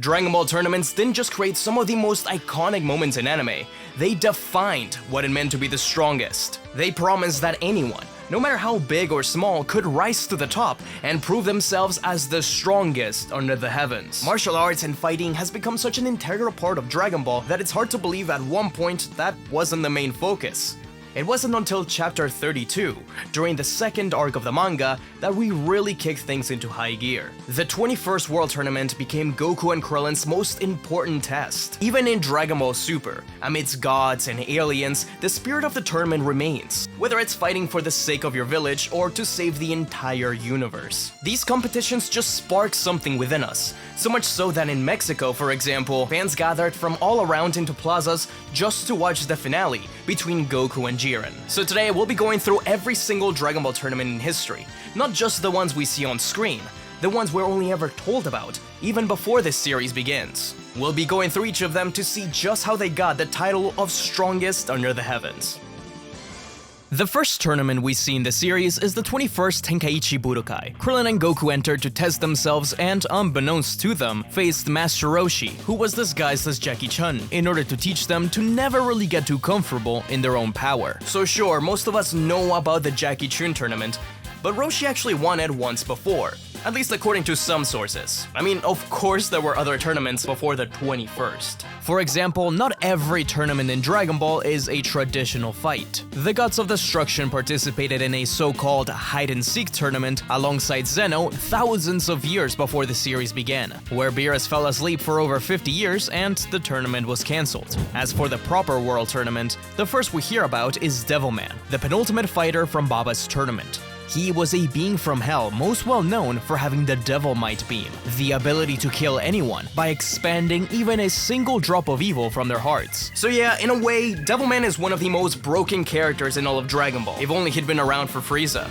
Dragon Ball tournaments didn't just create some of the most iconic moments in anime, they defined what it meant to be the strongest. They promised that anyone, no matter how big or small, could rise to the top and prove themselves as the strongest under the heavens. Martial arts and fighting has become such an integral part of Dragon Ball that it's hard to believe at one point that wasn't the main focus. It wasn't until chapter 32, during the second arc of the manga, that we really kicked things into high gear. The 21st World Tournament became Goku and Krillin's most important test. Even in Dragon Ball Super, amidst gods and aliens, the spirit of the tournament remains, whether it's fighting for the sake of your village or to save the entire universe. These competitions just spark something within us, so much so that in Mexico, for example, fans gathered from all around into plazas just to watch the finale between Goku and Jiren. So today we'll be going through every single Dragon Ball tournament in history, not just the ones we see on screen, the ones we're only ever told about, even before this series begins. We'll be going through each of them to see just how they got the title of strongest under the heavens. The first tournament we see in the series is the 21st Tenkaichi Budokai. Krillin and Goku entered to test themselves and, unbeknownst to them, faced Master Roshi, who was disguised as Jackie-Chun, in order to teach them to never really get too comfortable in their own power. So sure, most of us know about the Jackie-Chun tournament, but Roshi actually won it once before, at least according to some sources. I mean, of course there were other tournaments before the 21st. For example, not every tournament in Dragon Ball is a traditional fight. The Gods of Destruction participated in a so-called hide-and-seek tournament alongside Zeno thousands of years before the series began, where Beerus fell asleep for over 50 years and the tournament was cancelled. As for the proper World Tournament, the first we hear about is Devilman, the penultimate fighter from Baba's tournament. He was a being from hell most well known for having the Devil Might beam, the ability to kill anyone by expanding even a single drop of evil from their hearts. So yeah, in a way, Devilman is one of the most broken characters in all of Dragon Ball, if only he'd been around for Frieza.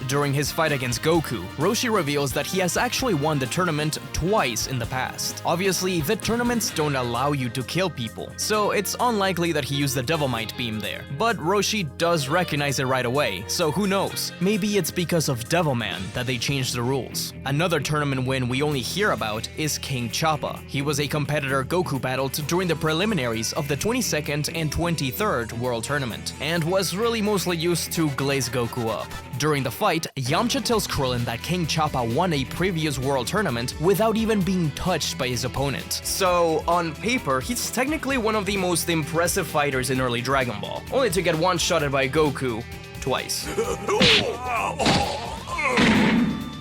During his fight against Goku, Roshi reveals that he has actually won the tournament twice in the past. Obviously, the tournaments don't allow you to kill people, so it's unlikely that he used the Devil Might beam there. But Roshi does recognize it right away, so who knows? Maybe it's because of Devilman that they changed the rules. Another tournament win we only hear about is King Choppa. He was a competitor Goku battled during the preliminaries of the 22nd and 23rd World Tournament, and was really mostly used to glaze Goku up. During the fight, Yamcha tells Krillin that King Choppa won a previous World Tournament without even being touched by his opponent. So, on paper, he's technically one of the most impressive fighters in early Dragon Ball, only to get one-shotted by Goku twice.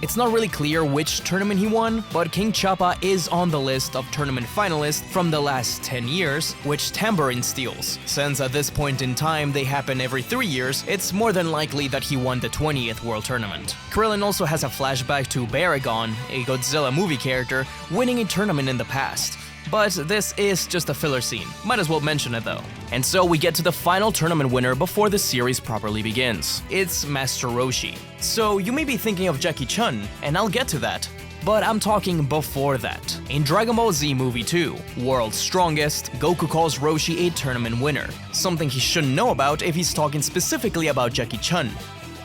It's not really clear which tournament he won, but King Choppa is on the list of tournament finalists from the last 10 years, which Tambourine steals. Since at this point in time they happen every 3 years, it's more than likely that he won the 20th World Tournament. Krillin also has a flashback to Baragon, a Godzilla movie character, winning a tournament in the past. But this is just a filler scene, might as well mention it though. And so we get to the final tournament winner before the series properly begins. It's Master Roshi. So you may be thinking of Jackie-Chun, and I'll get to that. But I'm talking before that. In Dragon Ball Z Movie 2, World's Strongest, Goku calls Roshi a tournament winner, something he shouldn't know about if he's talking specifically about Jackie-Chun.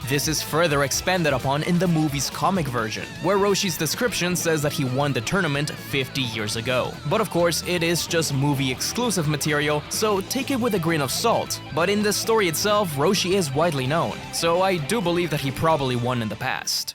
This is further expanded upon in the movie's comic version, where Roshi's description says that he won the tournament 50 years ago. But of course, it is just movie-exclusive material, so take it with a grain of salt. But in the story itself, Roshi is widely known, so I do believe that he probably won in the past.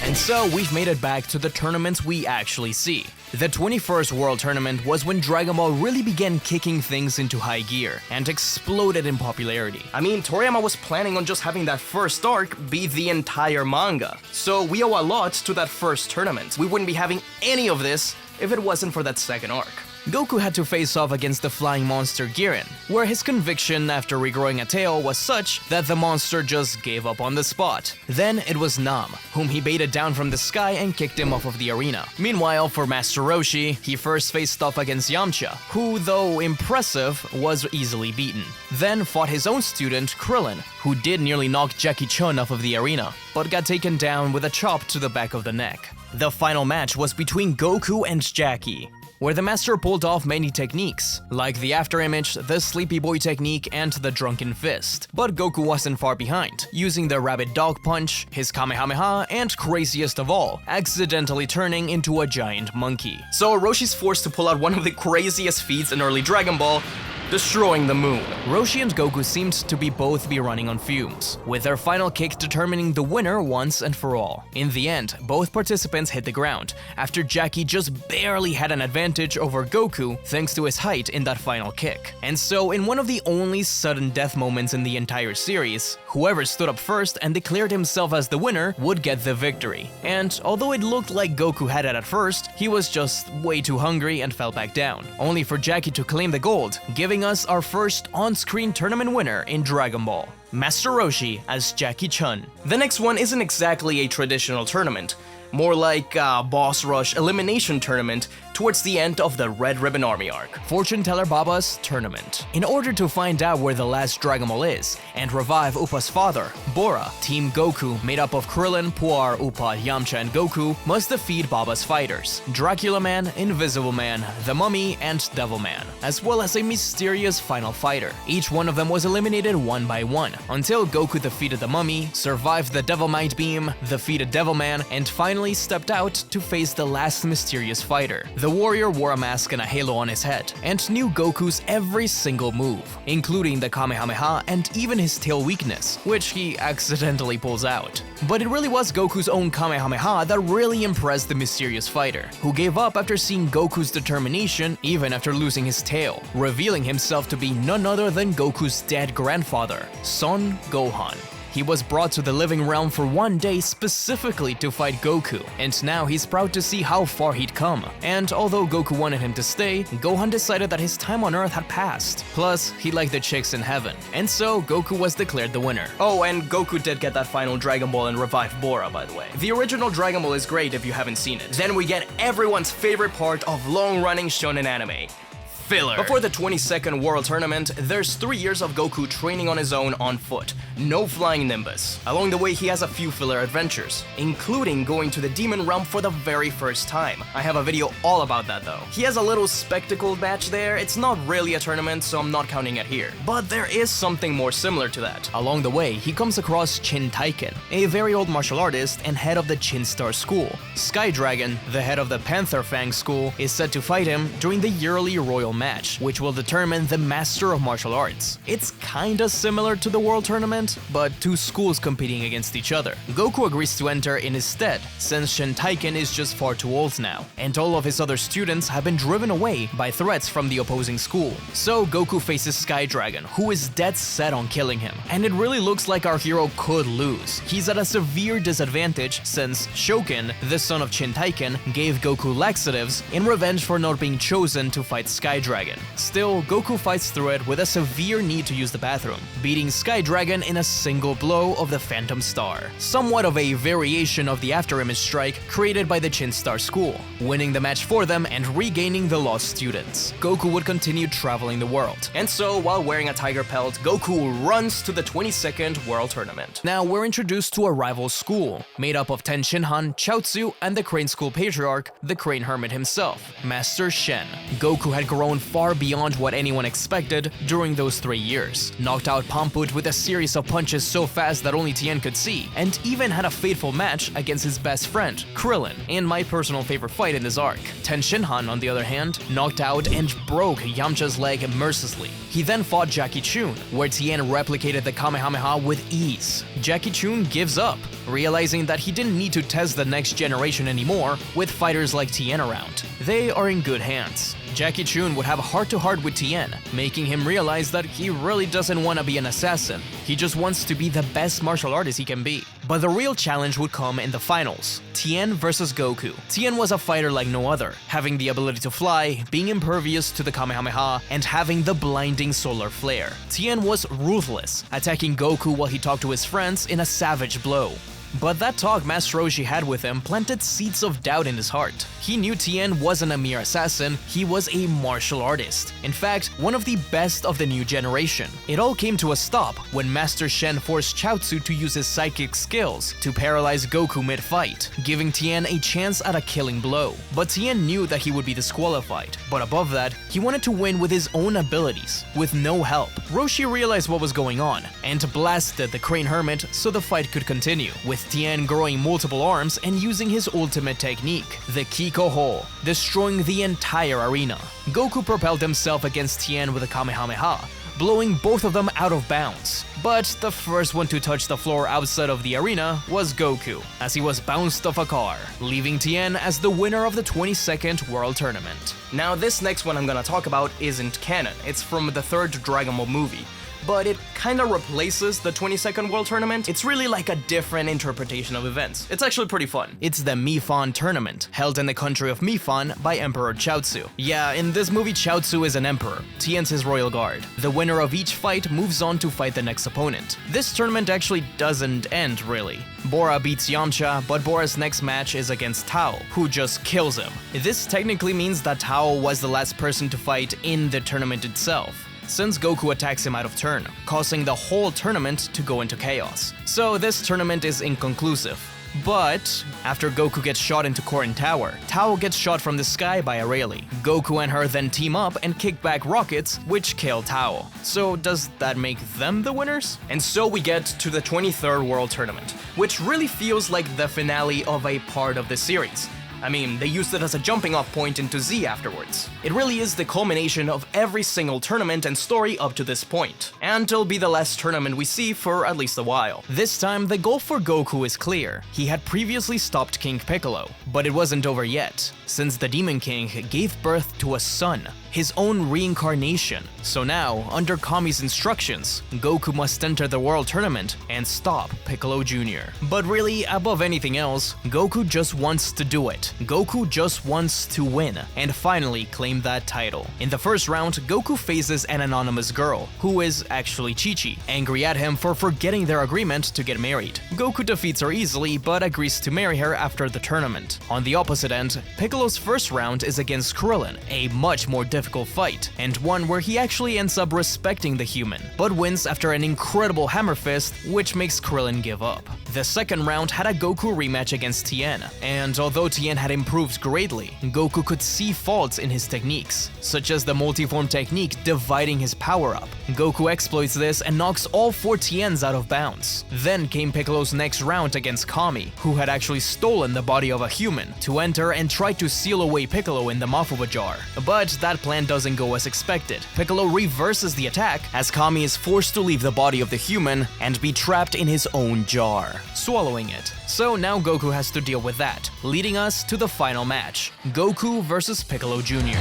And so we've made it back to the tournaments we actually see. The 21st World Tournament was when Dragon Ball really began kicking things into high gear and exploded in popularity. I mean, Toriyama was planning on just having that first arc be the entire manga. So we owe a lot to that first tournament. We wouldn't be having any of this if it wasn't for that second arc. Goku had to face off against the flying monster Giran, where his conviction after regrowing a tail was such that the monster just gave up on the spot. Then it was Nam, whom he baited down from the sky and kicked him off of the arena. Meanwhile, for Master Roshi, he first faced off against Yamcha, who, though impressive, was easily beaten. Then fought his own student, Krillin, who did nearly knock Jackie-Chun off of the arena, but got taken down with a chop to the back of the neck. The final match was between Goku and Jackie, where the master pulled off many techniques, like the after image, the sleepy boy technique, and the drunken fist. But Goku wasn't far behind, using the rabbit dog punch, his Kamehameha, and craziest of all, accidentally turning into a giant monkey. So Roshi's forced to pull out one of the craziest feats in early Dragon Ball, destroying the moon. Roshi and Goku seemed to both be running on fumes, with their final kick determining the winner once and for all. In the end, both participants hit the ground, after Jackie just barely had an advantage over Goku thanks to his height in that final kick. And so, in one of the only sudden death moments in the entire series, whoever stood up first and declared himself as the winner would get the victory. And although it looked like Goku had it at first, he was just way too hungry and fell back down, only for Jackie to claim the gold, giving us our first on-screen tournament winner in Dragon Ball, Master Roshi as Jackie-Chun. The next one isn't exactly a traditional tournament, more like a boss rush elimination tournament towards the end of the Red Ribbon Army arc, Fortune Teller Baba's tournament. In order to find out where the last Dragon Ball is and revive Uppa's father, Bora, Team Goku, made up of Krillin, Puar, Uppa, Yamcha, and Goku, must defeat Baba's fighters, Dracula Man, Invisible Man, the Mummy, and Devil Man, as well as a mysterious final fighter. Each one of them was eliminated one by one, until Goku defeated the Mummy, survived the Devil Might Beam, defeated Devil Man, and finally stepped out to face the last mysterious fighter. The warrior wore a mask and a halo on his head, and knew Goku's every single move, including the Kamehameha and even his tail weakness, which he accidentally pulls out. But it really was Goku's own Kamehameha that really impressed the mysterious fighter, who gave up after seeing Goku's determination even after losing his tail, revealing himself to be none other than Goku's dead grandfather, Son Gohan. He was brought to the living realm for one day specifically to fight Goku, and now he's proud to see how far he'd come. And although Goku wanted him to stay, Gohan decided that his time on Earth had passed. Plus, he liked the chicks in heaven. And so, Goku was declared the winner. Oh, and Goku did get that final Dragon Ball and revive Bora, by the way. The original Dragon Ball is great if you haven't seen it. Then we get everyone's favorite part of long-running shonen anime: filler. Before the 22nd World Tournament, there's 3 years of Goku training on his own on foot. No flying Nimbus. Along the way, he has a few filler adventures, including going to the Demon Realm for the very first time. I have a video all about that though. He has a little spectacle match there. It's not really a tournament, so I'm not counting it here. But there is something more similar to that. Along the way, he comes across Chin Taiken, a very old martial artist and head of the Chin Star School. Sky Dragon, the head of the Panther Fang School, is set to fight him during the yearly Royal Match, which will determine the Master of Martial Arts. It's kinda similar to the World Tournament, but two schools competing against each other. Goku agrees to enter in his stead, since Shin Taiken is just far too old now, and all of his other students have been driven away by threats from the opposing school. So Goku faces Sky Dragon, who is dead set on killing him, and it really looks like our hero could lose. He's at a severe disadvantage since Shokin, the son of Chin Taiken, gave Goku laxatives in revenge for not being chosen to fight Sky Dragon. Still, Goku fights through it with a severe need to use the bathroom, beating Sky Dragon in a single blow of the Phantom Star, somewhat of a variation of the afterimage strike created by the Chin Star School, winning the match for them and regaining the lost students. Goku would continue traveling the world, and so while wearing a tiger pelt, Goku runs to the 22nd World Tournament. Now we're introduced to a rival school, made up of Ten Shinhan, Chaozu, and the Crane School Patriarch, the Crane Hermit himself, Master Shen. Goku had grown far beyond what anyone expected during those 3 years, knocked out Pamput with a series of punches so fast that only Tien could see, and even had a fateful match against his best friend, Krillin, in my personal favorite fight in this arc. Ten Shinhan, on the other hand, knocked out and broke Yamcha's leg mercilessly. He then fought Jackie Chun, where Tien replicated the Kamehameha with ease. Jackie Chun gives up, realizing that he didn't need to test the next generation anymore with fighters like Tien around. They are in good hands. Jackie Chun would have a heart-to-heart with Tien, making him realize that he really doesn't want to be an assassin. He just wants to be the best martial artist he can be. But the real challenge would come in the finals: Tien versus Goku. Tien was a fighter like no other, having the ability to fly, being impervious to the Kamehameha, and having the blinding solar flare. Tien was ruthless, attacking Goku while he talked to his friends in a savage blow. But that talk Master Roshi had with him planted seeds of doubt in his heart. He knew Tien wasn't a mere assassin, he was a martial artist. In fact, one of the best of the new generation. It all came to a stop when Master Shen forced Chaozu to use his psychic skills to paralyze Goku mid-fight, giving Tien a chance at a killing blow. But Tien knew that he would be disqualified, but above that, he wanted to win with his own abilities, with no help. Roshi realized what was going on, and blasted the Crane Hermit so the fight could continue, with Tien growing multiple arms and using his ultimate technique, the Kiko Hole, destroying the entire arena. Goku propelled himself against Tien with a Kamehameha, blowing both of them out of bounds. But the first one to touch the floor outside of the arena was Goku, as he was bounced off a car, leaving Tien as the winner of the 22nd World Tournament. Now this next one I'm gonna talk about isn't canon, it's from the third Dragon Ball movie, but it kinda replaces the 22nd World Tournament. It's really like a different interpretation of events. It's actually pretty fun. It's the Mifan tournament, held in the country of Mifan by Emperor Chaozu. Yeah, in this movie Chaozu is an emperor, Tien's his royal guard. The winner of each fight moves on to fight the next opponent. This tournament actually doesn't end, really. Bora beats Yamcha, but Bora's next match is against Tao, who just kills him. This technically means that Tao was the last person to fight in the tournament itself, since Goku attacks him out of turn, causing the whole tournament to go into chaos. So this tournament is inconclusive. But after Goku gets shot into Korin Tower, Tao gets shot from the sky by a Rayleigh. Goku and her then team up and kick back rockets, which kill Tao. So does that make them the winners? And so we get to the 23rd World Tournament, which really feels like the finale of a part of the series. I mean, they used it as a jumping off point into Z afterwards. It really is the culmination of every single tournament and story up to this point, and it'll be the last tournament we see for at least a while. This time, the goal for Goku is clear. He had previously stopped King Piccolo, but it wasn't over yet, since the Demon King gave birth to a son, his own reincarnation. So now, under Kami's instructions, Goku must enter the World Tournament and stop Piccolo Jr. But really, above anything else, Goku just wants to do it. Goku just wants to win, and finally claim that title. In the first round, Goku faces an anonymous girl, who is actually Chi-Chi, angry at him for forgetting their agreement to get married. Goku defeats her easily, but agrees to marry her after the tournament. On the opposite end, Piccolo's first round is against Krillin, a much more difficult fight, and one where he actually ends up respecting the human, but wins after an incredible hammer fist, which makes Krillin give up. The second round had a Goku rematch against Tien, and although Tien had improved greatly, Goku could see faults in his techniques, such as the multiform technique dividing his power up. Goku exploits this and knocks all 4 Tiens out of bounds. Then came Piccolo's next round against Kami, who had actually stolen the body of a human to enter and try to seal away Piccolo in the Mafuba jar. But that plan doesn't go as expected. Piccolo reverses the attack as Kami is forced to leave the body of the human and be trapped in his own jar, swallowing it. So now Goku has to deal with that, leading us to the final match, Goku versus Piccolo Jr.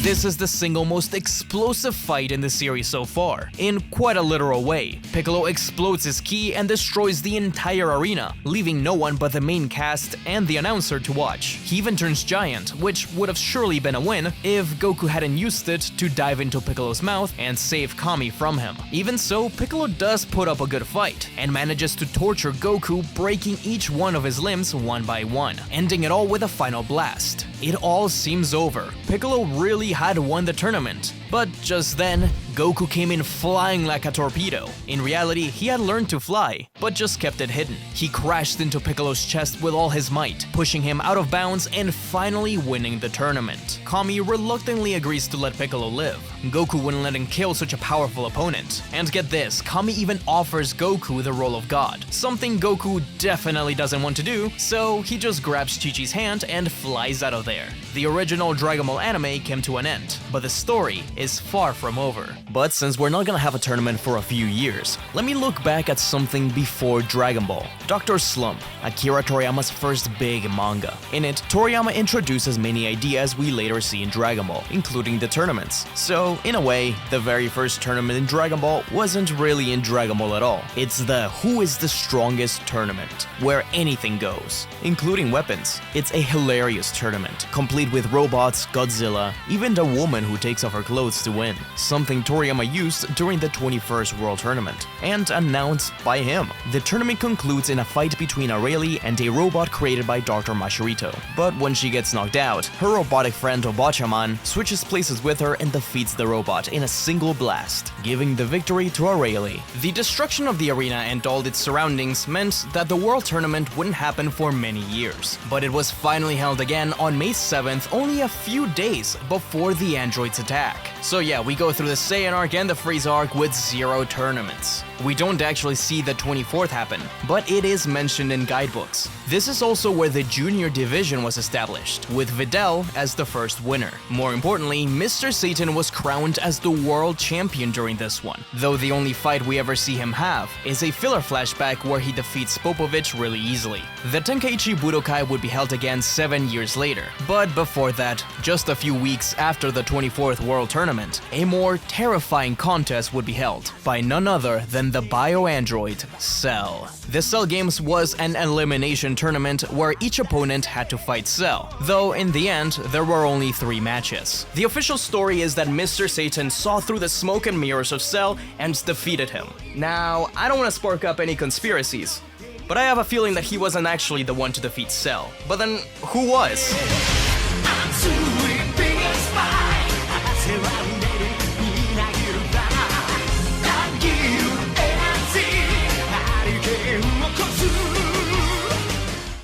This is the single most explosive fight in the series so far, in quite a literal way. Piccolo explodes his ki and destroys the entire arena, leaving no one but the main cast and the announcer to watch. He even turns giant, which would have surely been a win if Goku hadn't used it to dive into Piccolo's mouth and save Kami from him. Even so, Piccolo does put up a good fight, and manages to torture Goku, breaking each one of his limbs one by one, ending it all with a final blast. It all seems over. Piccolo really had won the tournament. But just then, Goku came in flying like a torpedo. In reality, he had learned to fly, but just kept it hidden. He crashed into Piccolo's chest with all his might, pushing him out of bounds and finally winning the tournament. Kami reluctantly agrees to let Piccolo live. Goku wouldn't let him kill such a powerful opponent. And get this, Kami even offers Goku the role of God, something Goku definitely doesn't want to do, so he just grabs Chi-Chi's hand and flies out of there. The original Dragon Ball anime came to an end, but the story is far from over. But since we're not gonna have a tournament for a few years, let me look back at something before Dragon Ball. Dr. Slump, Akira Toriyama's first big manga. In it, Toriyama introduces many ideas we later see in Dragon Ball, including the tournaments. So, in a way, the very first tournament in Dragon Ball wasn't really in Dragon Ball at all. It's the Who is the Strongest tournament, where anything goes, including weapons. It's a hilarious tournament, complete with robots, Godzilla, even the woman who takes off her clothes to win, something Toriyama used during the 21st World Tournament, and announced by him. The tournament concludes in a fight between Aurelie and a robot created by Dr. Mashirito. But when she gets knocked out, her robotic friend Bojack switches places with her and defeats the robot in a single blast, giving the victory to Aurelie. The destruction of the arena and all its surroundings meant that the World Tournament wouldn't happen for many years. But it was finally held again on May 7th, only a few days before the androids' attack. So yeah, we go through the Saiyan arc and the Frieza arc with 0 tournaments. We don't actually see the 24th happen, but it is mentioned in guidebooks. This is also where the junior division was established, with Videl as the first winner. More importantly, Mr. Satan was crowned as the world champion during this one, though the only fight we ever see him have is a filler flashback where he defeats Popovich really easily. The Tenkaichi Budokai would be held again 7 years later, but before that, just a few weeks after the 24th World Tournament, a more terrifying contest would be held by none other than the bio-android Cell. The Cell Games was an elimination tournament where each opponent had to fight Cell, though in the end there were only 3 matches. The official story is that Mr. Satan saw through the smoke and mirrors of Cell and defeated him. Now, I don't want to spark up any conspiracies, but I have a feeling that he wasn't actually the one to defeat Cell. But then, who was?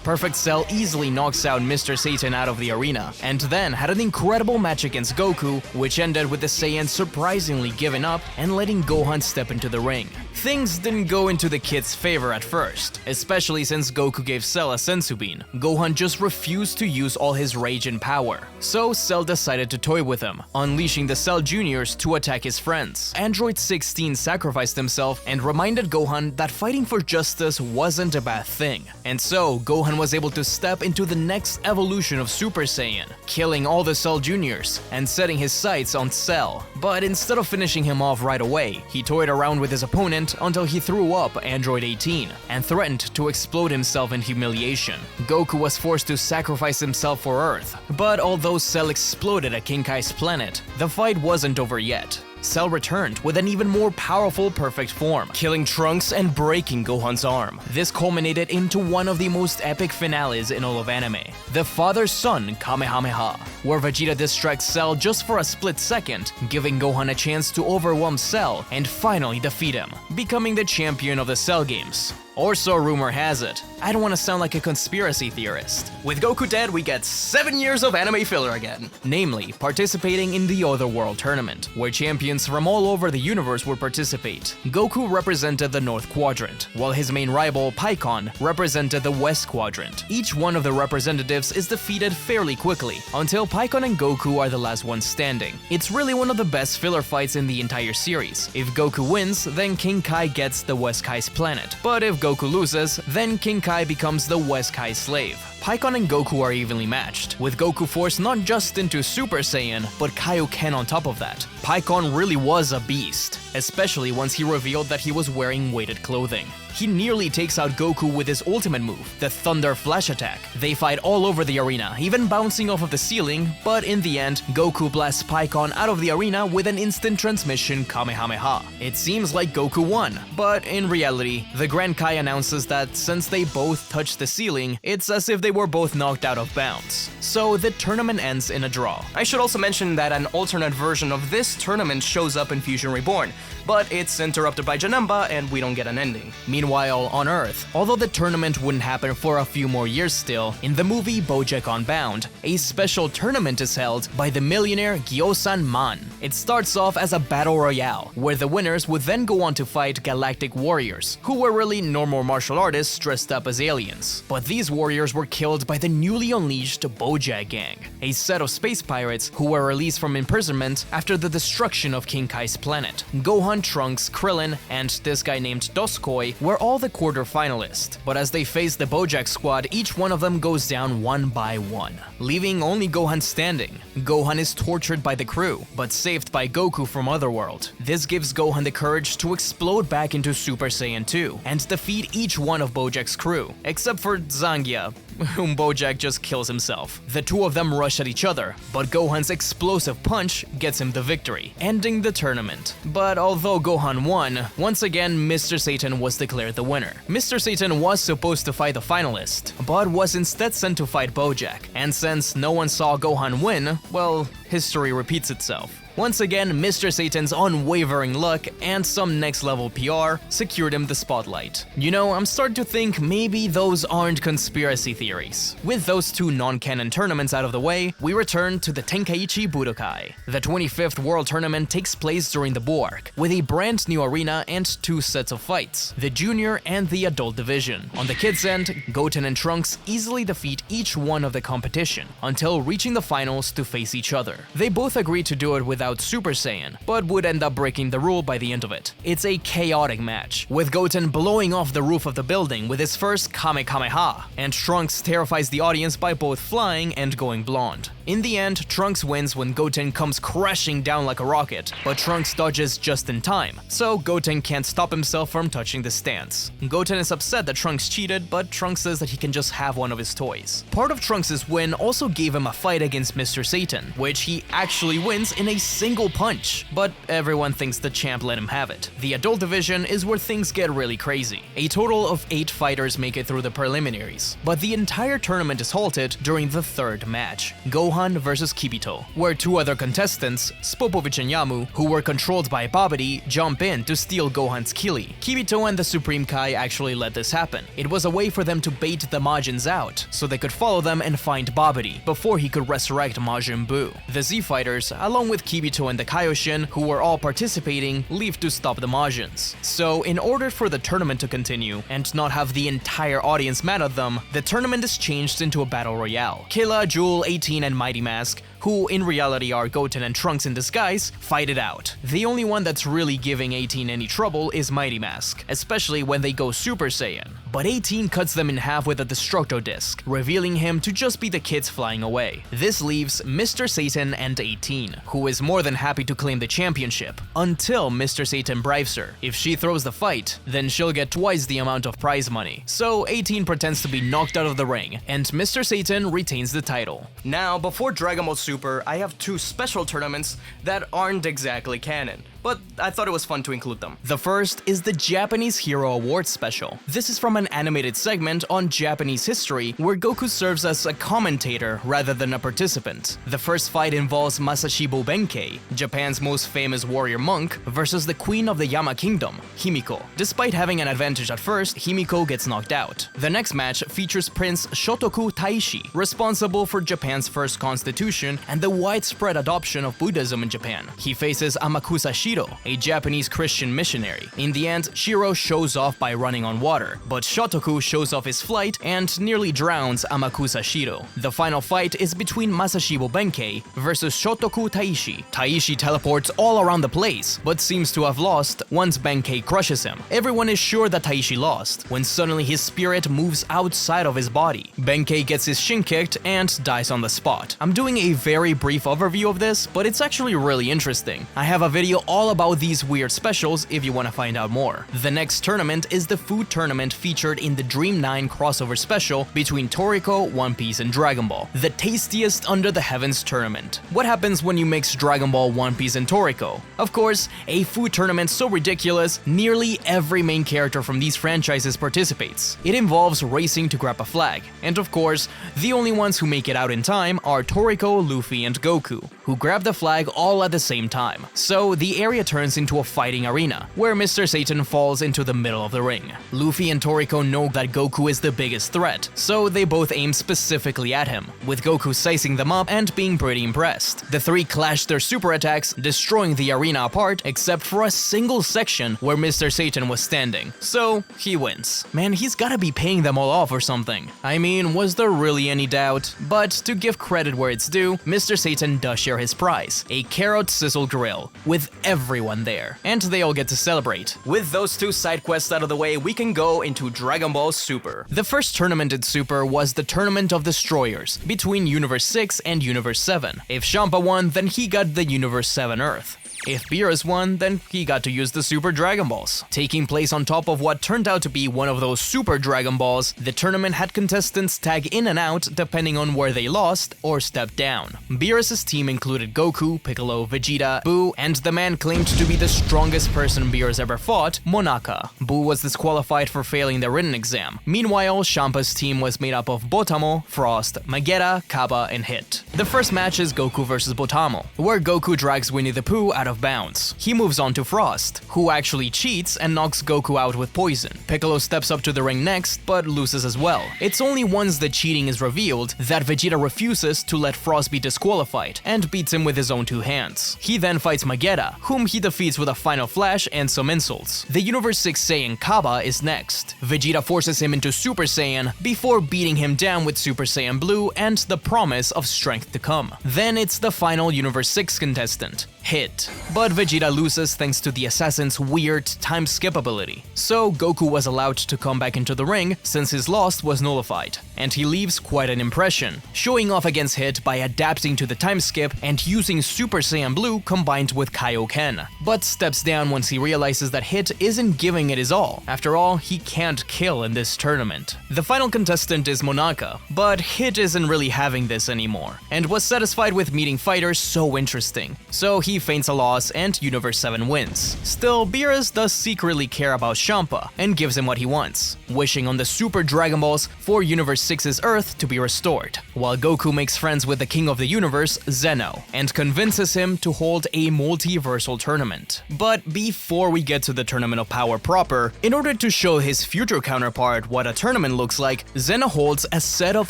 Perfect Cell easily knocks out Mr. Satan out of the arena, and then had an incredible match against Goku, which ended with the Saiyans surprisingly giving up and letting Gohan step into the ring. Things didn't go into the kid's favor at first, especially since Goku gave Cell a Senzu Bean. Gohan just refused to use all his rage and power, so Cell decided to toy with him, unleashing the Cell Juniors to attack his friends. Android 16 sacrificed himself and reminded Gohan that fighting for justice wasn't a bad thing, and so Gohan was able to step into the next evolution of Super Saiyan, killing all the Cell Juniors and setting his sights on Cell. But instead of finishing him off right away, he toyed around with his opponent until he threw up Android 18 and threatened to explode himself in humiliation. Goku was forced to sacrifice himself for Earth, but although Cell exploded at King Kai's planet, the fight wasn't over yet. Cell returned with an even more powerful perfect form, killing Trunks and breaking Gohan's arm. This culminated into one of the most epic finales in all of anime, the father-son Kamehameha, where Vegeta distracts Cell just for a split second, giving Gohan a chance to overwhelm Cell and finally defeat him, becoming the champion of the Cell Games. Or so rumor has it. I don't want to sound like a conspiracy theorist. With Goku dead, we get 7 years of anime filler again. Namely, participating in the Other World Tournament, where champions from all over the universe would participate. Goku represented the North Quadrant, while his main rival, Piccolo, represented the West Quadrant. Each one of the representatives is defeated fairly quickly, until Piccolo and Goku are the last ones standing. It's really one of the best filler fights in the entire series. If Goku wins, then King Kai gets the West Kai's planet, but if Goku loses, then King Kai becomes the West Kai's slave. Piccolo and Goku are evenly matched, with Goku forced not just into Super Saiyan, but Kaioken on top of that. Piccolo really was a beast, especially once he revealed that he was wearing weighted clothing. He nearly takes out Goku with his ultimate move, the Thunder Flash Attack. They fight all over the arena, even bouncing off of the ceiling, but in the end, Goku blasts Piccolo out of the arena with an instant transmission Kamehameha. It seems like Goku won, but in reality, the Grand Kai announces that since they both touched the ceiling, it's as if they were both knocked out of bounds. So the tournament ends in a draw. I should also mention that an alternate version of this tournament shows up in Fusion Reborn, but it's interrupted by Janemba and we don't get an ending. Meanwhile, on Earth, although the tournament wouldn't happen for a few more years still, in the movie Bojack Unbound, a special tournament is held by the millionaire Gyosan Man. It starts off as a battle royale, where the winners would then go on to fight Galactic warriors, who were really normal martial artists dressed up as aliens. But these warriors were killed by the newly unleashed Bojack gang, a set of space pirates who were released from imprisonment after the destruction of King Kai's planet. Gohan, Trunks, Krillin, and this guy named Doskoi were all the quarter-finalists, but as they faced the Bojack squad, each one of them goes down one by one, leaving only Gohan standing. Gohan is tortured by the crew, but saved by Goku from Otherworld. This gives Gohan the courage to explode back into Super Saiyan 2 and defeat each one of Bojack's crew, except for Zangia, whom Bojack just kills himself. The two of them rush at each other, but Gohan's explosive punch gets him the victory, ending the tournament. But although Gohan won, once again Mr. Satan was declared the winner. Mr. Satan was supposed to fight the finalist, but was instead sent to fight Bojack, and since no one saw Gohan win, well, history repeats itself. Once again, Mr. Satan's unwavering luck and some next-level PR secured him the spotlight. You know, I'm starting to think maybe those aren't conspiracy theories. With those two non-canon tournaments out of the way, we return to the Tenkaichi Budokai. The 25th World Tournament takes place during the Buu Arc, with a brand new arena and two sets of fights, the Junior and the Adult Division. On the kids' end, Goten and Trunks easily defeat each one of the competition, until reaching the finals to face each other. They both agreed to do it without Super Saiyan, but would end up breaking the rule by the end of it. It's a chaotic match, with Goten blowing off the roof of the building with his first Kamehameha, and Trunks terrifies the audience by both flying and going blonde. In the end, Trunks wins when Goten comes crashing down like a rocket, but Trunks dodges just in time, so Goten can't stop himself from touching the stance. Goten is upset that Trunks cheated, but Trunks says that he can just have one of his toys. Part of Trunks' win also gave him a fight against Mr. Satan, which he actually wins in a single punch, but everyone thinks the champ let him have it. The Adult Division is where things get really crazy. A total of 8 fighters make it through the preliminaries, but the entire tournament is halted during the third match, Gohan versus Kibito, where two other contestants, Spopovich and Yamu, who were controlled by Babidi, jump in to steal Gohan's Kili. Kibito and the Supreme Kai actually let this happen. It was a way for them to bait the Majins out, so they could follow them and find Babidi before he could resurrect Majin Buu. The Z Fighters, along with Kibito and the Kaioshin, who were all participating, leave to stop the Majins. So in order for the tournament to continue and not have the entire audience mad at them, the tournament is changed into a battle royale. Killa, Jewel, 18, and Mighty Mask, who in reality are Goten and Trunks in disguise, fight it out. The only one that's really giving 18 any trouble is Mighty Mask, especially when they go Super Saiyan. But 18 cuts them in half with a Destructo Disc, revealing him to just be the kids flying away. This leaves Mr. Satan and 18, who is more than happy to claim the championship, until Mr. Satan bribes her. If she throws the fight, then she'll get twice the amount of prize money. So 18 pretends to be knocked out of the ring, and Mr. Satan retains the title. Now, before Dragon Ball Super, I have two special tournaments that aren't exactly canon, but I thought it was fun to include them. The first is the Japanese Hero Awards Special. This is from an animated segment on Japanese history where Goku serves as a commentator rather than a participant. The first fight involves Masashibo Benkei, Japan's most famous warrior monk, versus the queen of the Yama Kingdom, Himiko. Despite having an advantage at first, Himiko gets knocked out. The next match features Prince Shotoku Taishi, responsible for Japan's first constitution and the widespread adoption of Buddhism in Japan. He faces Amakusa Shiro, a Japanese Christian missionary. In the end, Shiro shows off by running on water, but Shotoku shows off his flight and nearly drowns Amakusa Shiro. The final fight is between Masashibo Benkei versus Shotoku Taishi. Taishi teleports all around the place, but seems to have lost once Benkei crushes him. Everyone is sure that Taishi lost, when suddenly his spirit moves outside of his body. Benkei gets his shin kicked and dies on the spot. I'm doing a very brief overview of this, but it's actually really interesting. I have a video all about these weird specials if you want to find out more. The next tournament is the food tournament featured in the Dream 9 crossover special between Toriko, One Piece, and Dragon Ball, the tastiest under the heavens tournament. What happens when you mix Dragon Ball, One Piece, and Toriko? Of course, a food tournament so ridiculous, nearly every main character from these franchises participates. It involves racing to grab a flag, and of course, the only ones who make it out in time are Toriko, Luffy, and Goku, who grab the flag all at the same time. So the area turns into a fighting arena, where Mr. Satan falls into the middle of the ring. Luffy and Toriko know that Goku is the biggest threat, so they both aim specifically at him, with Goku sizing them up and being pretty impressed. The three clash their super attacks, destroying the arena apart except for a single section where Mr. Satan was standing, so he wins. Man, he's gotta be paying them all off or something. I mean, was there really any doubt? But to give credit where it's due, Mr. Satan does share his prize, a carrot sizzle grill, with everyone there, and they all get to celebrate. With those two side quests out of the way, we can go into Dragon Ball Super. The first tournament in Super was the Tournament of Destroyers, between Universe 6 and Universe 7. If Champa won, then he got the Universe 7 Earth. If Beerus won, then he got to use the Super Dragon Balls. Taking place on top of what turned out to be one of those Super Dragon Balls, the tournament had contestants tag in and out depending on where they lost or stepped down. Beerus' team included Goku, Piccolo, Vegeta, Buu, and the man claimed to be the strongest person Beerus ever fought, Monaka. Buu was disqualified for failing the written exam. Meanwhile, Champa's team was made up of Botamo, Frost, Magetta, Kappa, and Hit. The first match is Goku vs Botamo, where Goku drags Winnie the Pooh out of bounds. He moves on to Frost, who actually cheats and knocks Goku out with poison. Piccolo steps up to the ring next, but loses as well. It's only once the cheating is revealed that Vegeta refuses to let Frost be disqualified and beats him with his own two hands. He then fights Magetta, whom he defeats with a final flash and some insults. The Universe 6 Saiyan Kaba is next. Vegeta forces him into Super Saiyan before beating him down with Super Saiyan Blue and the promise of strength to come. Then it's the final Universe 6 contestant, Hit. But Vegeta loses thanks to the assassin's weird time skip ability. So Goku was allowed to come back into the ring since his loss was nullified. And he leaves quite an impression, showing off against Hit by adapting to the time skip and using Super Saiyan Blue combined with Kaioken. But steps down once he realizes that Hit isn't giving it his all. After all, he can't kill in this tournament. The final contestant is Monaka, but Hit isn't really having this anymore, and was satisfied with meeting fighters so interesting. So he feigns a loss and Universe 7 wins. Still, Beerus does secretly care about Champa and gives him what he wants, wishing on the Super Dragon Balls for Universe 6's Earth to be restored, while Goku makes friends with the King of the Universe, Zeno, and convinces him to hold a multiversal tournament. But before we get to the Tournament of Power proper, in order to show his future counterpart what a tournament looks like, Zeno holds a set of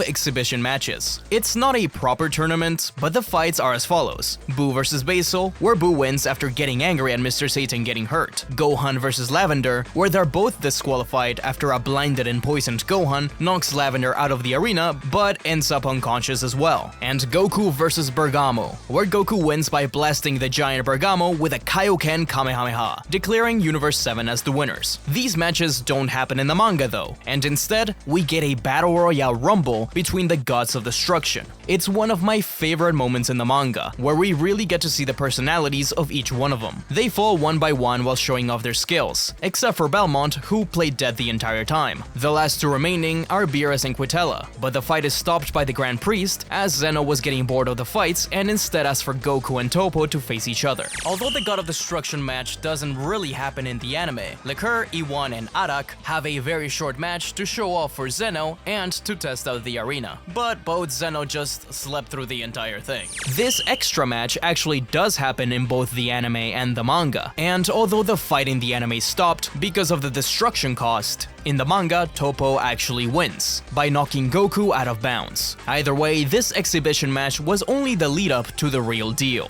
exhibition matches. It's not a proper tournament, but the fights are as follows: Buu vs Basil, where Buu wins after getting angry at Mr. Satan getting hurt. Gohan vs Lavender, where they're both disqualified after a blinded and poisoned Gohan knocks Lavender out of the arena but ends up unconscious as well. And Goku vs Bergamo, where Goku wins by blasting the giant Bergamo with a Kaioken Kamehameha, declaring Universe 7 as the winners. These matches don't happen in the manga though, and instead we get a Battle Royale Rumble between the Gods of Destruction. It's one of my favorite moments in the manga, where we really get to see the personalities of each one of them. They fall one by one while showing off their skills, except for Belmont, who played dead the entire time. The last two remaining are Beerus and Quitella, but the fight is stopped by the Grand Priest as Zeno was getting bored of the fights and instead asks for Goku and Toppo to face each other. Although the God of Destruction match doesn't really happen in the anime, Liquor, Iwan, and Arak have a very short match to show off for Zeno and to test out the arena, but both Zeno just slept through the entire thing. This extra match actually does happen in both the anime and the manga, and although the fight in the anime stopped because of the destruction cost, in the manga, Toppo actually wins by knocking Goku out of bounds. Either way, this exhibition match was only the lead-up to the real deal.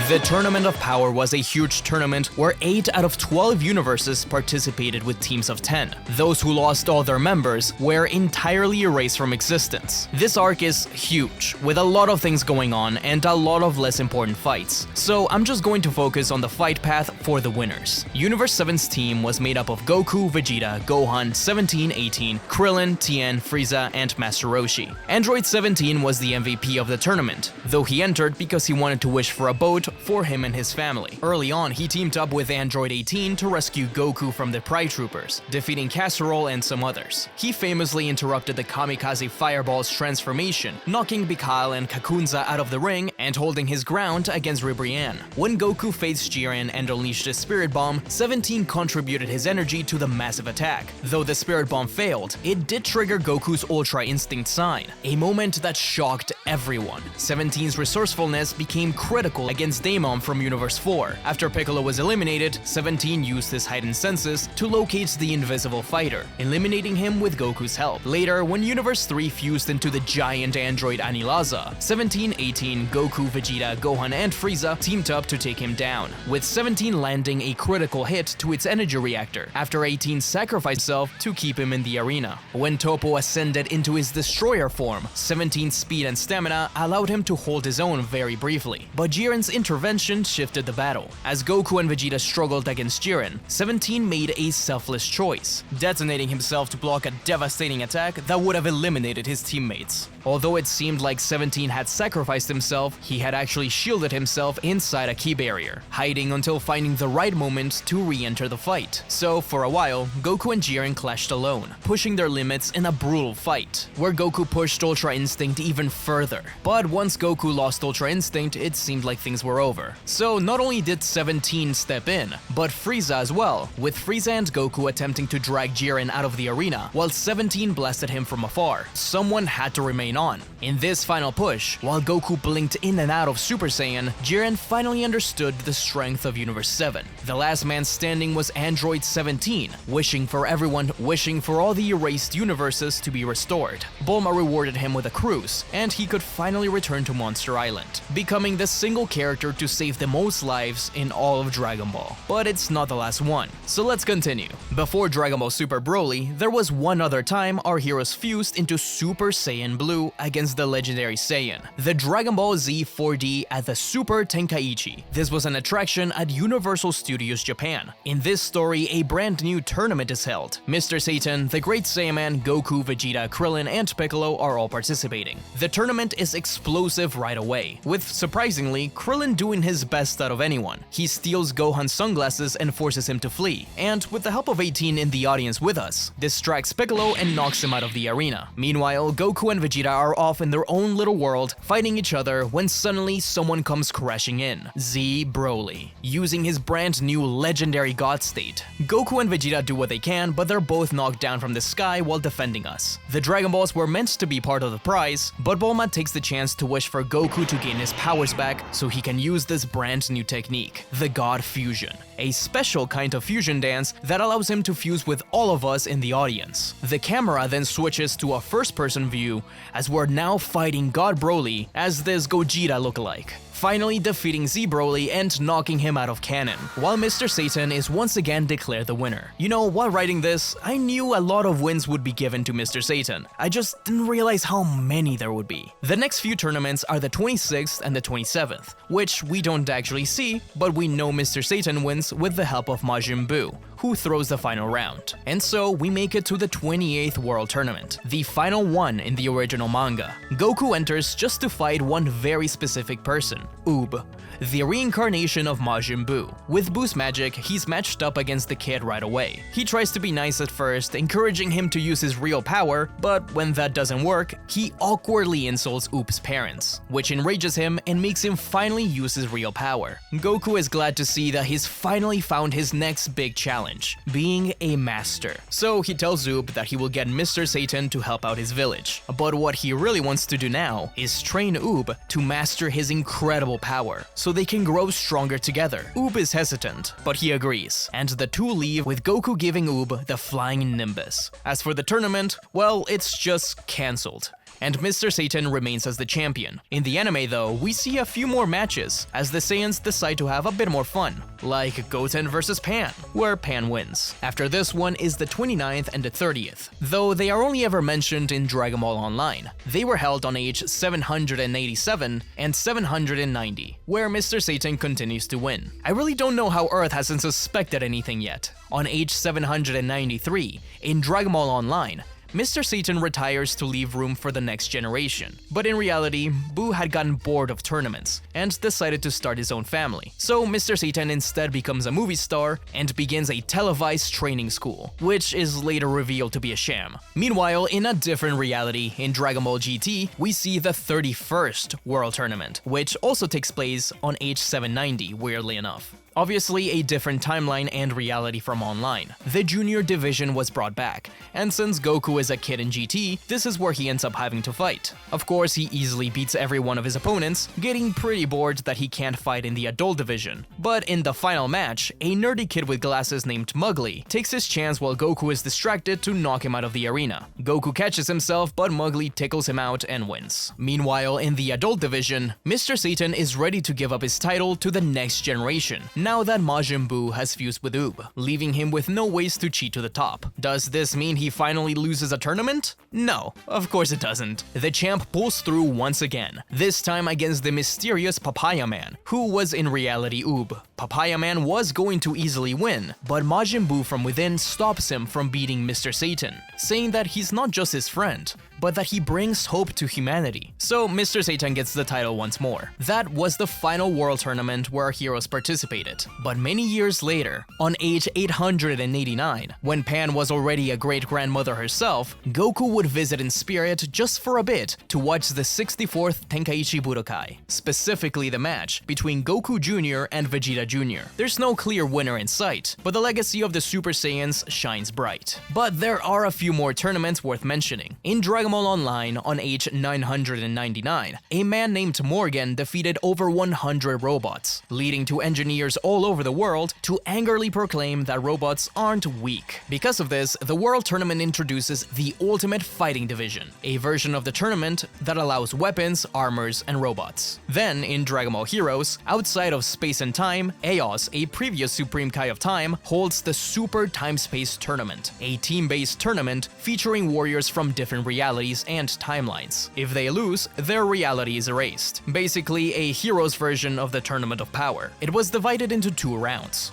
The Tournament of Power was a huge tournament where 8 out of 12 universes participated with teams of 10. Those who lost all their members were entirely erased from existence. This arc is huge, with a lot of things going on and a lot of less important fights, so I'm just going to focus on the fight path for the winners. Universe 7's team was made up of Goku, Vegeta, Gohan, 17, 18, Krillin, Tien, Frieza, and Master Roshi. Android 17 was the MVP of the tournament, though he entered because he wanted to wish for a boat for him and his family. Early on, he teamed up with Android 18 to rescue Goku from the Pride Troopers, defeating Casserole and some others. He famously interrupted the Kamikaze Fireball's transformation, knocking Bikal and Kakunza out of the ring and holding his ground against Ribrianne. When Goku faced Jiren and unleashed the Spirit Bomb, 17 contributed his energy to the massive attack. Though the Spirit Bomb failed, it did trigger Goku's Ultra Instinct sign, a moment that shocked everyone. 17's resourcefulness became critical against Daemon from Universe 4. After Piccolo was eliminated, 17 used his heightened senses to locate the invisible fighter, eliminating him with Goku's help. Later, when Universe 3 fused into the giant android Anilaza, 17, 18, Goku, Vegeta, Gohan, and Frieza teamed up to take him down, with 17 landing a critical hit to its energy reactor, after 18 sacrificed himself to keep him in the arena. When Toppo ascended into his destroyer form, 17's speed and stamina allowed him to hold his own very briefly, but Jiren's intervention shifted the battle. As Goku and Vegeta struggled against Jiren, 17 made a selfless choice, detonating himself to block a devastating attack that would have eliminated his teammates. Although it seemed like 17 had sacrificed himself, he had actually shielded himself inside a key barrier, hiding until finding the right moment to re-enter the fight. So, for a while, Goku and Jiren clashed alone, pushing their limits in a brutal fight, where Goku pushed Ultra Instinct even further. But once Goku lost Ultra Instinct, it seemed like things were over. So not only did 17 step in, but Frieza as well, with Frieza and Goku attempting to drag Jiren out of the arena, while 17 blasted him from afar. Someone had to remain on. In this final push, while Goku blinked in and out of Super Saiyan, Jiren finally understood the strength of Universe 7. The last man standing was Android 17, wishing for all the erased universes to be restored. Bulma rewarded him with a cruise, and he could finally return to Monster Island, becoming the single character to save the most lives in all of Dragon Ball. But it's not the last one, so let's continue. Before Dragon Ball Super Broly, there was one other time our heroes fused into Super Saiyan Blue against the legendary Saiyan, the Dragon Ball Z 4D at the Super Tenkaichi. This was an attraction at Universal Studios Japan. In this story, a brand new tournament is held. Mr. Satan, the Great Saiyaman, Goku, Vegeta, Krillin, and Piccolo are all participating. The tournament is explosive right away, with surprisingly, Krillin doing his best out of anyone. He steals Gohan's sunglasses and forces him to flee, and with the help of 18 in the audience with us, distracts Piccolo and knocks him out of the arena. Meanwhile, Goku and Vegeta are off in their own little world, fighting each other when suddenly someone comes crashing in. Z Broly, using his brand new legendary God state. Goku and Vegeta do what they can, but they're both knocked down from the sky while defending us. The Dragon Balls were meant to be part of the prize, but Bulma takes the chance to wish for Goku to gain his powers back so he can use this brand new technique, the God Fusion, a special kind of fusion dance that allows him to fuse with all of us in the audience. The camera then switches to a first-person view as we're now fighting God Broly as this Gogeta lookalike, finally defeating Z Broly and knocking him out of canon, while Mr. Satan is once again declared the winner. You know, while writing this, I knew a lot of wins would be given to Mr. Satan. I just didn't realize how many there would be. The next few tournaments are the 26th and the 27th, which we don't actually see, but we know Mr. Satan wins with the help of Majin Buu, who throws the final round. And so we make it to the 28th World Tournament, the final one in the original manga. Goku enters just to fight one very specific person, Oob, the reincarnation of Majin Buu. With Buu's magic, he's matched up against the kid right away. He tries to be nice at first, encouraging him to use his real power, but when that doesn't work, he awkwardly insults Oob's parents, which enrages him and makes him finally use his real power. Goku is glad to see that he's finally found his next big challenge, being a master. So he tells Oob that he will get Mr. Satan to help out his village. But what he really wants to do now is train Oob to master his incredible power, so they can grow stronger together. Oob is hesitant, but he agrees, and the two leave with Goku giving Oob the Flying Nimbus. As for the tournament, well, it's just cancelled, and Mr. Satan remains as the champion. In the anime though, we see a few more matches, as the Saiyans decide to have a bit more fun, like Goten vs Pan, where Pan wins. After this one is the 29th and the 30th, though they are only ever mentioned in Dragon Ball Online. They were held on age 787 and 790, where Mr. Satan continues to win. I really don't know how Earth hasn't suspected anything yet. On age 793, in Dragon Ball Online, Mr. Satan retires to leave room for the next generation. But in reality, Buu had gotten bored of tournaments and decided to start his own family. So Mr. Satan instead becomes a movie star and begins a televised training school, which is later revealed to be a sham. Meanwhile, in a different reality, in Dragon Ball GT, we see the 31st World Tournament, which also takes place on age 790, weirdly enough. Obviously a different timeline and reality from online. The junior division was brought back, and since Goku is a kid in GT, this is where he ends up having to fight. Of course, he easily beats every one of his opponents, getting pretty bored that he can't fight in the adult division. But in the final match, a nerdy kid with glasses named Mowgli takes his chance while Goku is distracted to knock him out of the arena. Goku catches himself, but Mowgli tickles him out and wins. Meanwhile, in the adult division, Mr. Satan is ready to give up his title to the next generation, now that Majin Buu has fused with Oob, leaving him with no ways to cheat to the top. Does this mean he finally loses a tournament? No, of course it doesn't. The champ pulls through once again, this time against the mysterious Papaya Man, who was in reality Oob. Papaya Man was going to easily win, but Majin Buu from within stops him from beating Mr. Satan, saying that he's not just his friend, but that he brings hope to humanity. So Mr. Satan gets the title once more. That was the final World Tournament where heroes participated. But many years later, on age 889, when Pan was already a great-grandmother herself, Goku would visit in spirit just for a bit to watch the 64th Tenkaichi Budokai, specifically the match between Goku Jr. and Vegeta Jr. There's no clear winner in sight, but the legacy of the Super Saiyans shines bright. But there are a few more tournaments worth mentioning. In Dragon Ball Online, on age 999, a man named Morgan defeated over 100 robots, leading to engineers all over the world to angrily proclaim that robots aren't weak. Because of this, the World Tournament introduces the Ultimate Fighting Division, a version of the tournament that allows weapons, armors, and robots. Then, in Dragon Ball Heroes, outside of space and time, Eos, a previous Supreme Kai of Time, holds the Super Time-Space Tournament, a team-based tournament featuring warriors from different realities and timelines. If they lose, their reality is erased. Basically, a hero's version of the Tournament of Power. It was divided into two rounds,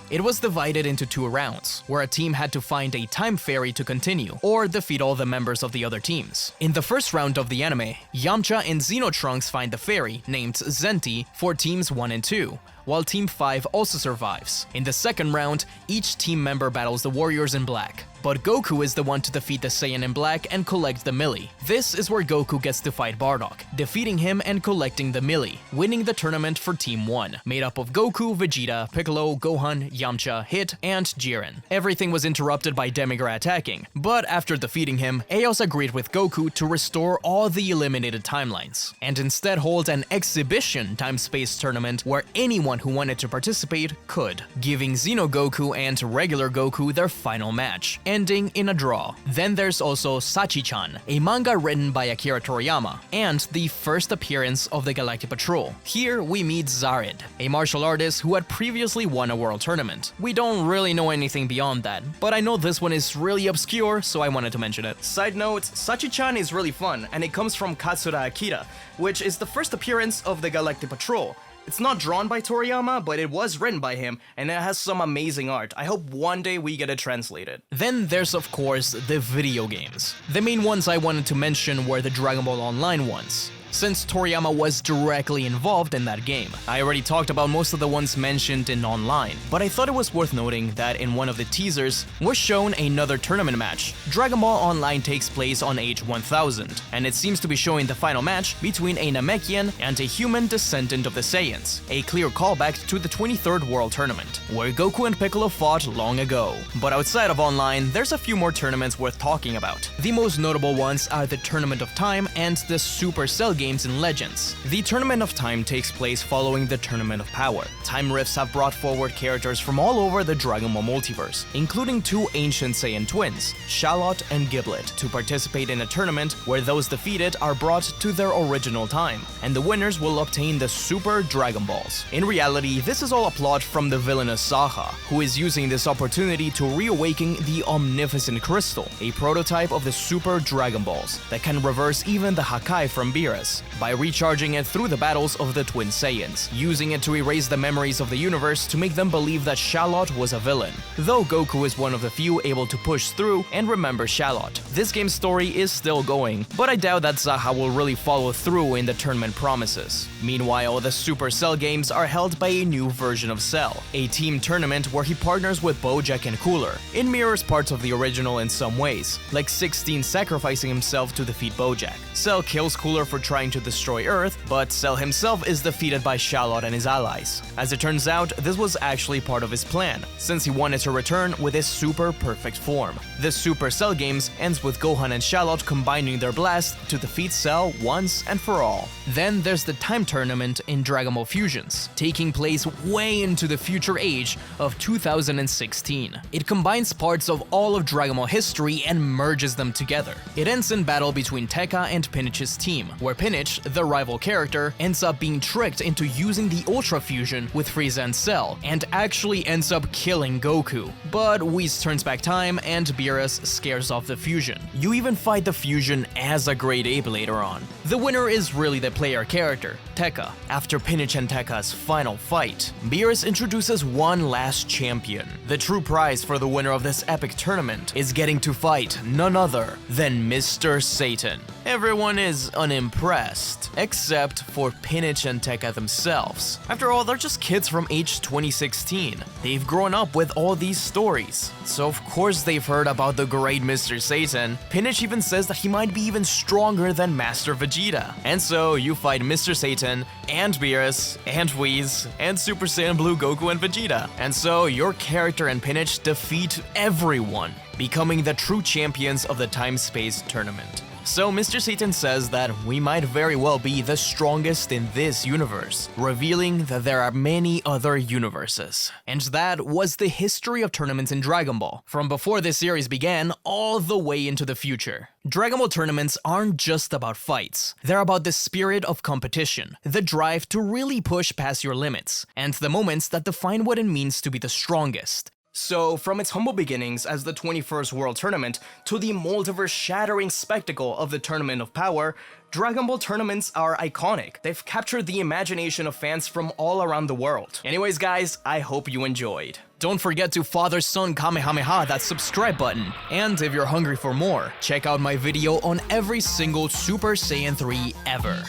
where a team had to find a time fairy to continue, or defeat all the members of the other teams. In the first round of the anime, Yamcha and Xenotrunks find the fairy, named Zenti, for teams 1 and 2, while Team 5 also survives. In the second round, each team member battles the warriors in black, but Goku is the one to defeat the Saiyan in black and collect the Milli. This is where Goku gets to fight Bardock, defeating him and collecting the Milli, winning the tournament for Team 1, made up of Goku, Vegeta, Piccolo, Gohan, Yamcha, Hit, and Jiren. Everything was interrupted by Demigra attacking, but after defeating him, Eos agreed with Goku to restore all the eliminated timelines, and instead hold an exhibition time-space tournament where anyone who wanted to participate could, giving Xeno Goku and regular Goku their final match, ending in a draw. Then there's also Sachie-Chan, a manga written by Akira Toriyama, and the first appearance of the Galactic Patrol. Here we meet Zared, a martial artist who had previously won a world tournament. We don't really know anything beyond that, but I know this one is really obscure, so I wanted to mention it. Side note, Sachie-Chan is really fun, and it comes from Katsura Akira, which is the first appearance of the Galactic Patrol. It's not drawn by Toriyama, but it was written by him, and it has some amazing art. I hope one day we get it translated. Then there's of course the video games. The main ones I wanted to mention were the Dragon Ball Online ones, since Toriyama was directly involved in that game. I already talked about most of the ones mentioned in Online, but I thought it was worth noting that in one of the teasers was shown another tournament match. Dragon Ball Online takes place on age 1000, and it seems to be showing the final match between a Namekian and a human descendant of the Saiyans, a clear callback to the 23rd World Tournament, where Goku and Piccolo fought long ago. But outside of Online, there's a few more tournaments worth talking about. The most notable ones are the Tournament of Time and the Super Cell games and Legends. The Tournament of Time takes place following the Tournament of Power. Time Rifts have brought forward characters from all over the Dragon Ball multiverse, including two ancient Saiyan twins, Shallot and Giblet, to participate in a tournament where those defeated are brought to their original time, and the winners will obtain the Super Dragon Balls. In reality, this is all a plot from the villainous Saha, who is using this opportunity to reawaken the Omnificent Crystal, a prototype of the Super Dragon Balls that can reverse even the Hakai from Beerus. purpose, by recharging it through the battles of the Twin Saiyans, using it to erase the memories of the universe to make them believe that Charlotte was a villain, though Goku is one of the few able to push through and remember Charlotte. This game's story is still going, but I doubt that Zaha will really follow through in the tournament promises. Meanwhile, the Super Cell games are held by a new version of Cell, a team tournament where he partners with Bojack and Cooler. It mirrors parts of the original in some ways, like 16 sacrificing himself to defeat Bojack. Cell kills Cooler for trying to destroy Earth, but Cell himself is defeated by Charlotte and his allies. As it turns out, this was actually part of his plan, since he wanted to return with his super perfect form. The Super Cell games ends with Gohan and Charlotte combining their blast to defeat Cell once and for all. Then there's the time tournament in Dragon Ball Fusions, taking place way into the future age of 2016. It combines parts of all of Dragon Ball history and merges them together. It ends in battle between Tekka and Pinnich's team, where Pinnich, the rival character, ends up being tricked into using the Ultra Fusion with Frieza and Cell, and actually ends up killing Goku. But Whis turns back time and Beerus scares off the fusion. You even fight the fusion as a Great Ape later on. The winner is really the player character, Tekka. After Pinnich and Tekka's final fight, Beerus introduces one last champion. The true prize for the winner of this epic tournament is getting to fight none other than Mr. Satan. Everyone is unimpressed, except for Pinnich and Tekka themselves. After all, they're just kids from age 2016. They've grown up with all these stories, so of course they've heard about the great Mr. Satan. Pinnich even says that he might be even stronger than Master Vegeta. And so you fight Mr. Satan, and Beerus, and Whis, and Super Saiyan Blue Goku and Vegeta. And so your character and Pinnich defeat everyone, becoming the true champions of the time-space tournament. So Mr. Satan says that we might very well be the strongest in this universe, revealing that there are many other universes. And that was the history of tournaments in Dragon Ball, from before this series began all the way into the future. Dragon Ball tournaments aren't just about fights. They're about the spirit of competition, the drive to really push past your limits, and the moments that define what it means to be the strongest. So, from its humble beginnings as the 21st World Tournament to the multiverse-shattering spectacle of the Tournament of Power, Dragon Ball tournaments are iconic. They've captured the imagination of fans from all around the world. Anyways guys, I hope you enjoyed. Don't forget to Father-Son Kamehameha that subscribe button. And if you're hungry for more, check out my video on every single Super Saiyan 3 ever.